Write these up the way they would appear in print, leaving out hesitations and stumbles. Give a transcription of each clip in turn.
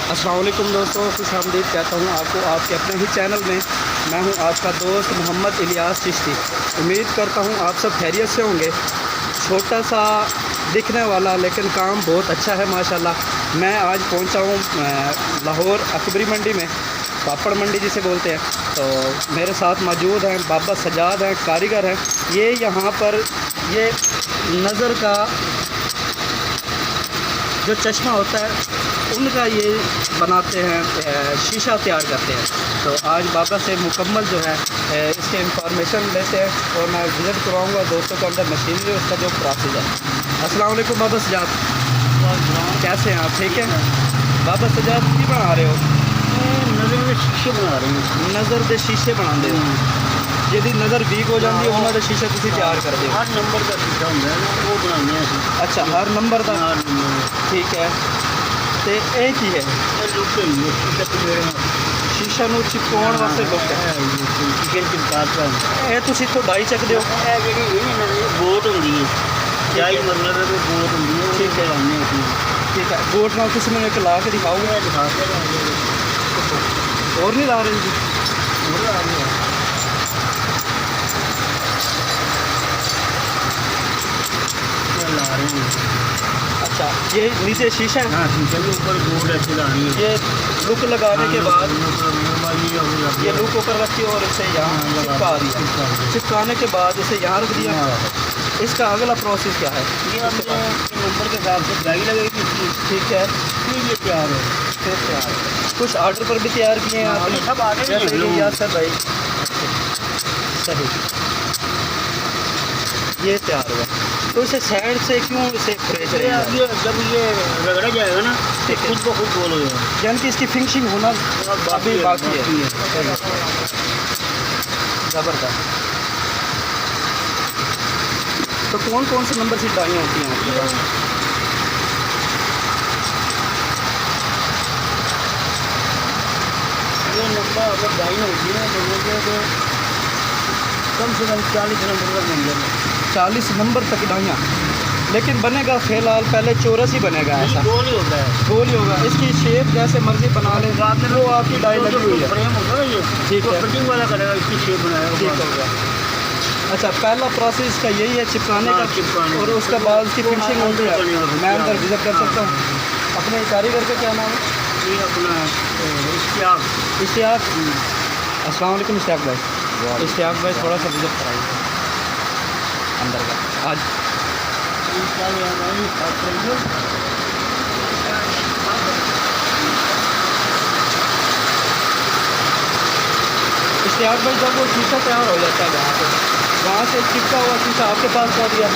अस्सलाम वालेकुम दोस्तों, खुश आमदीद कहता हूँ आपको आपके अपने ही चैनल में। मैं हूँ आपका दोस्त मोहम्मद इलियास चिश्ती। उम्मीद करता हूँ आप सब खैरियत से होंगे। छोटा सा दिखने वाला लेकिन काम बहुत अच्छा है माशाल्लाह। मैं आज पहुँचा हूँ लाहौर अकबरी मंडी में, पापड़ मंडी जिसे बोलते हैं। तो मेरे साथ मौजूद हैं बाबा सजाद हैं, कारीगर हैं। ये यहाँ पर ये नज़र का जो चश्मा होता है उनका ये बनाते हैं, शीशा तैयार करते हैं। तो आज बाबा से मुकम्मल जो है इसके इंफॉर्मेशन लेते हैं और मैं विज़िट करवाऊँगा दोस्तों को अंदर मशीनरी उसका जो प्रोसेस है। अस्सलाम वालेकुम बाबा सजाद, कैसे हैं आप? ठीक है बाबा सजाद, की बना रहे हो? नज़र के शीशे बना रहे हैं। नज़र के शीशे बनाते हो? यदि नज़र वीक हो जाती है उन्होंने शीशा तुम तैयार कर दे। हर नंबर का शीशा होता है ना, वो बनाने हैं। अच्छा, हर नंबर का? हर नंबर ठीक है। तो एक ही है शीशा ਨੂੰ चिपकाउण वास्ते लुक है। चिकन चिपकाता ਇਹ ਤੁਸੀਂ ਇੱਥੋਂ ਡਾਈ ਚੱਕਦੇ ਹੋ? है ਜਿਹੜੀ ਇਹ ਬੋਟ ਹੁੰਦੀ ਹੈ, ਚਾਹੀ ਮਤਲਬ ਹੈ ਉਹ ਬੋਟ ਹੁੰਦੀ ਹੈ, ਠੀਕ ਹੈ। ਬਣਾਉਂਦੇ ਅਸੀਂ। ठीक है, गोट ਨਾਲ ਤੁਸੀਂ ਮੈਨੂੰ ਇੱਕ ਲਾ ਕੇ ਦਿਖਾਓਗੇ? ਇਹ ਦਿਖਾ ਕੇ और नहीं ला रहे जी? ला रहे हैं। अच्छा, ये नीचे शीशा है? हाँ, शीशे के ऊपर बोट ऐसे लानी है। ये लुक लगाने के बाद ये ये लुक ऊपर रखी और इसे यहाँ चिपका दिया। चिपकाने के बाद इसे यहाँ रख दिया। इसका अगला प्रोसेस क्या है? हमने नंबर के हिसाब से डाई लगेगी इसकी। ठीक है, फिर ये तैयार है। फिर तैयार है। कुछ ऑर्डर पर भी तैयार किए हैं आपने? सब आगे भी जैसे लोग। कि यासर भाई, सही, ये तैयार हुआ। तो इसे साइड से क्यों इसे फ्रेश ये अभी जब ये रगड़ा जाएगा ना, ठीक है, खुद ब खुद गोल हो जाएगा। यानी कि इसकी फिनिशिंग होना अभी बाकी है। ज़बरदस्त। तो कौन कौन से नंबर की डाइयाँ होती हैं आपके पास? ये नंबर अगर डाई होती है तो कम से कम 40 नंबर तक बन जाएगा। 40 नंबर तक डाइयाँ, लेकिन बनेगा फिलहाल पहले चौरस ही बनेगा, ऐसा गोल ही होता है। गोल ही होगा। इसकी शेप जैसे मर्जी बना ले, वो आपकी डाई लगी हुई है। फ्रेम होगा ना ये, ठीक तो है। कटिंग वाला करेगा, इसकी शेप बनाएगा। ठीक हो गया। अच्छा, पहला प्रोसेस का यही है चिपकाने हाँ, का, चिपकाने और का। उसके बाद उसकी फिनिशिंग होती है। मैं अंदर विजिट कर हाँ। सकता हूँ? अपने कारीगर का क्या नाम है? ये अपना इश्तियाक। इश्तियाक। अस्सलाम वालेकुम इश्तियाक भाई। इश्तियाक भाई थोड़ा सा विजिट कराइए अंदर का आज। इश्तियाक भाई, जब वो शीशा तैयार हो जाता है वहाँ से चिपका हुआ शीशा आपके पास पहुँच गया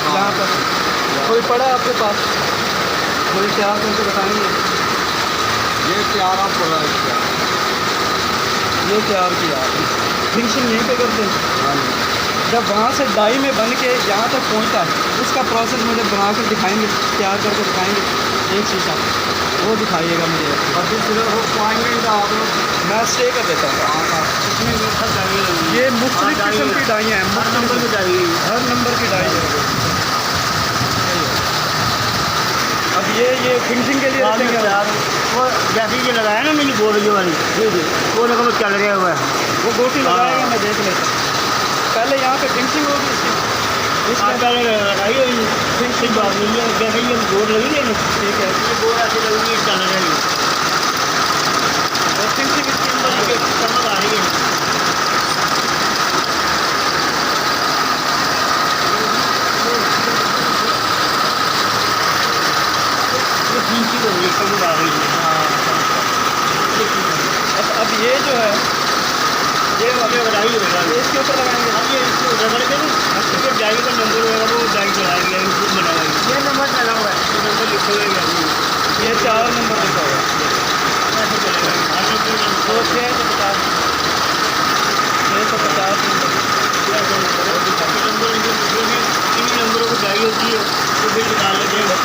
यहाँ पर, कोई पड़ा है आपके पास? कोई तैयार करके बताएंगे? ये तैयार आप कर रहा है। ये तैयार किया फिनिशिंग यहीं पे करते हैं। जब वहाँ से डाई में बन के यहाँ तक पहुँचता है उसका प्रोसेस मुझे बना कर दिखाएंगे, तैयार करके दिखाएंगे एक शीशा, वो दिखाइएगा मुझे। और फिर वो पॉइंट आप मैं स्टे कर देता हूँ। इसमें सब डाइयाँ लगेंगी। ये मुख्तलिफ किस्म की डाइयाँ हैं, हर नंबर की डाई। हर नंबर की डाई है। अब ये फिनिशिंग के लिए रखेंगे यार, वो जैसे ये लगाया ना मेरी बोर्ड जो वाली, जी जी, वो लगा वो चल गया हुआ है। वो गोटी लगाएगा, मैं देख लेता हूँ। पहले यहाँ पे फिनिशिंग होगी इसकी, इसमें पहले लगाई हुई फिर बाद में ये जैसे ये बोर्ड लगी है ना, ठीक है, ये बोर्ड ऐसे लगेगी, चल जाएगी। और फिनिशिंग इसके अंदर ये चमक आ रही है। ये फिनिशिंग हो गई, चमक आ रही है। अब ये जो है ये वाले लगाई होगा, इसके ऊपर लगाएंगे। अब ये इसको रगड़ के ना, इसके डाई का नंबर होगा, वो डाई चलाएगी, इसको बनाएगी। ये नंबर चला हुआ है, ये नंबर लिखे हुए हैं। ये 4 नंबर लिखा हुआ है। ऐसे चलेगा। हर नंबर का तो 650 नंबर जो भी इन नंबरों को डाई होती है तो फिर निकाल लेते हैं।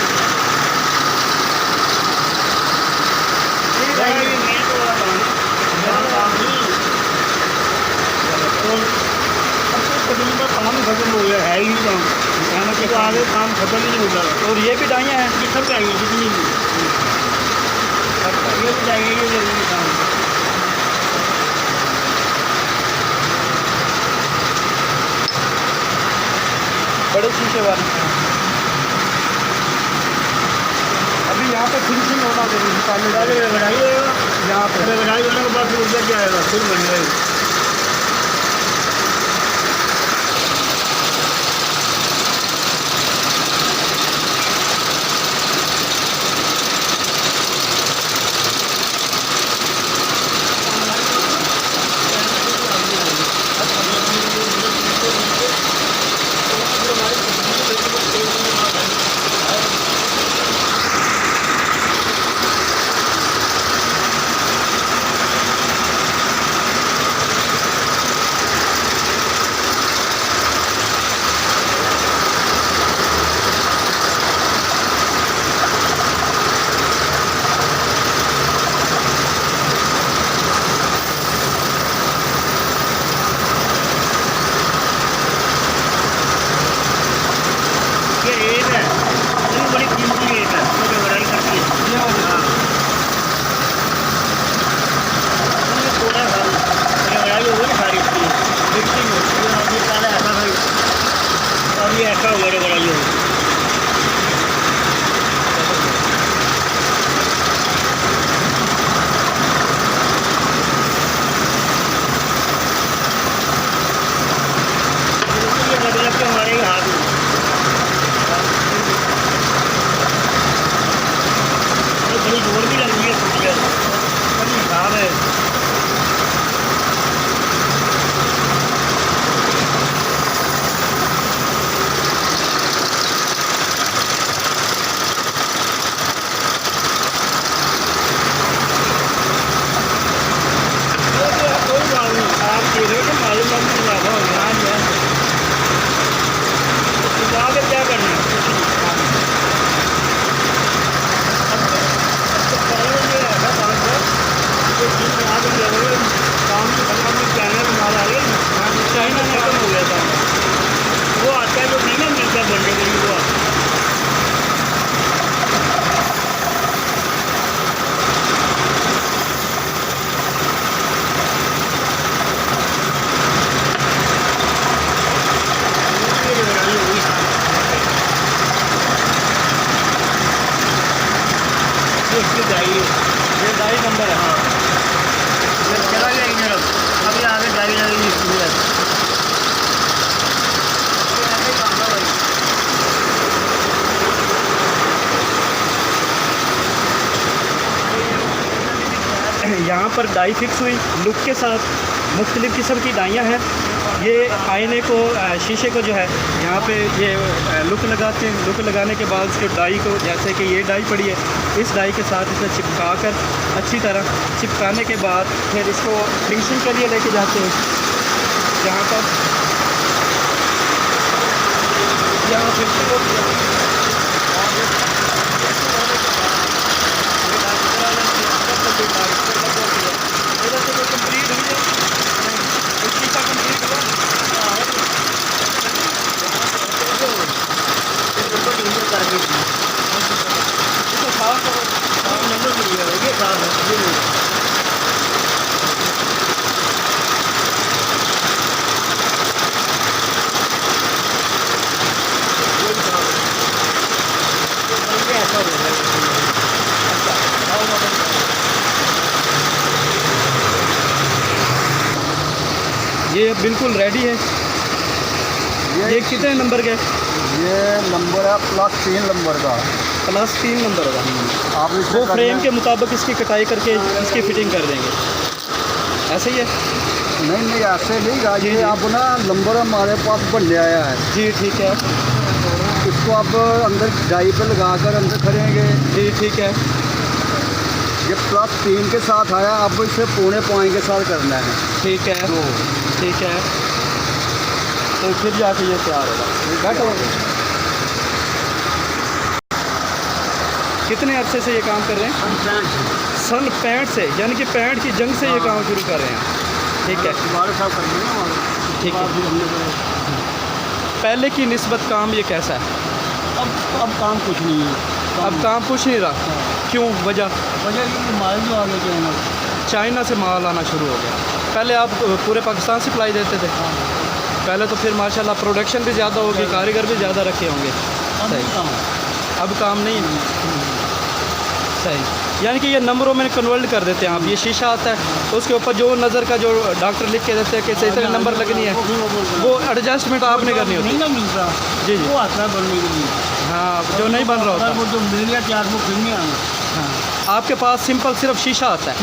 काम खत्म हो गया है ही नहीं काम, मेहनत के आगे काम खत्म ही नहीं होगा। और ये भी डाइयाँ हैं? ये सब चाहिए जितनी भी। चाहिए ये जरूरी काम। बड़े शीशे वाले। अभी यहाँ पे फिनिशिंग होना जरूरी पहले निकालने बनाई होगा, यहाँ पे। पहले बनाई होने के बाद फिर उधर जाएगा, फिर बन जाएगी। ये रेत है, ये बड़ी कीमती रेत है, जो बनाई करती है। ये वाली। हाँ। ये थोड़ा सा बनाई होगी ना सारी इसकी मिक्सिंग होती है। अभी पहले ऐसा था, अब ये ऐसा हो गया बनाई होगी। ये मतलब के हमारे ही हाथ में ये बड़ी जोर भी लग रही है, टूट गया बड़ी हिसाब है। कोई बात नहीं, आप दे रहे हो तो मालूम है ज़्यादा हो गया है। तो आगे क्या करना है? कुछ नहीं। तो पहले ये ऐसा काम है कि जिस आगे जरूर काम की खत्म में चैनल माल आ गया ना, चाइना खत्म हो गया था। वो आता है जो नहीं ना मिलता बनने के लिए, वो आता है। ये जो बनाई हुई है, ये इसकी डाई है। ये 2.5 नंबर है। हाँ, ये चला गया इधर। अब ये आगे डाई लगेगी इसकी है। ये ऐसे ही काम है भाई। यहाँ पर डाई फिक्स हुई लुक के साथ। मुख्तलिफ़ किस्म की डाइयाँ हैं। ये आईने को शीशे को जो है यहाँ पे ये लुक लगाते हैं। लुक लगाने के बाद उसके डाई को, जैसे कि ये डाई पड़ी है, इस डाई के साथ इसे चिपका कर अच्छी तरह चिपकाने के बाद फिर इसको फिनिशिंग के लिए लेके जाते हैं। यहाँ पर यहाँ फिनिशिंग होती है। इधर से तो कंप्लीट हुई है, इसकी का कंप्लीट हुआ। इसको साफ करो। ये काम है, ये नहीं। ये भी काम है। ये बन के ऐसा हो रहा है। अच्छा, आओ मॉडल। ये बिल्कुल रेडी है। ये कितने नंबर के? ये नंबर है +3 नंबर का। +3 नंबर का। आप इसे वो करना- फ्रेम के मुताबिक इसकी कटाई करके इसकी फिटिंग कर देंगे, ऐसे ही है? नहीं नहीं, ऐसे नहीं गा। जी, ये जी। आप ना नंबर हमारे पास बनने आया है। जी ठीक है। इसको आप अंदर डाई पे लगा कर अंदर करेंगे। जी ठीक है। ये +3 के साथ आया, अब इसे पौने पॉइंट के साथ करना है। ठीक है। तो ठीक है, तो फिर जाके ये तैयार होगा। बैठो। कितने अरसे से ये काम कर रहे हैं? सन 65 से, यानी कि 65 की जंग से ये काम शुरू कर रहे हैं। ठीक है, दोबारा साहब कर देंगे हमारे। ठीक है। फिर हमने पहले की निस्बत काम ये कैसा है? अब काम कुछ नहीं है। अब काम कुछ नहीं रहा। क्यों? वजह? वजह की माल जो आ गए हैं चाइना से माल आना शुरू हो गया। पहले आप पूरे पाकिस्तान सप्लाई देते थे? पहले तो फिर माशाल्लाह प्रोडक्शन भी ज़्यादा होगी, कारीगर भी ज़्यादा रखे होंगे। सही। अब काम नहीं है। सही, यानी कि ये नंबरों में कन्वर्ट कर देते हैं आप। ये शीशा आता है, उसके ऊपर जो नज़र का जो डॉक्टर लिख के देते हैं कि सही तरह नंबर लगनी है, वो एडजस्टमेंट आपने करनी होती है। नहीं ना मिल रहा जी जी। वो आता है बनने के लिए। हाँ, जो नहीं बन रहा होता। अगर वो जो मिल गया चार वो फिर नहीं आना। हाँ, आपके पास सिंपल सिर्फ शीशा आता है,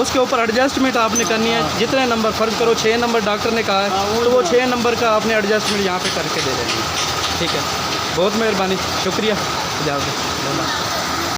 उसके ऊपर एडजस्टमेंट आपने करनी है। जितने नंबर फ़र्ज करो 6 नंबर डॉक्टर ने कहा है, तो वो 6 नंबर का आपने एडजस्टमेंट यहाँ पे करके दे देनी है। ठीक है, बहुत मेहरबानी, शुक्रिया। इजाज़त।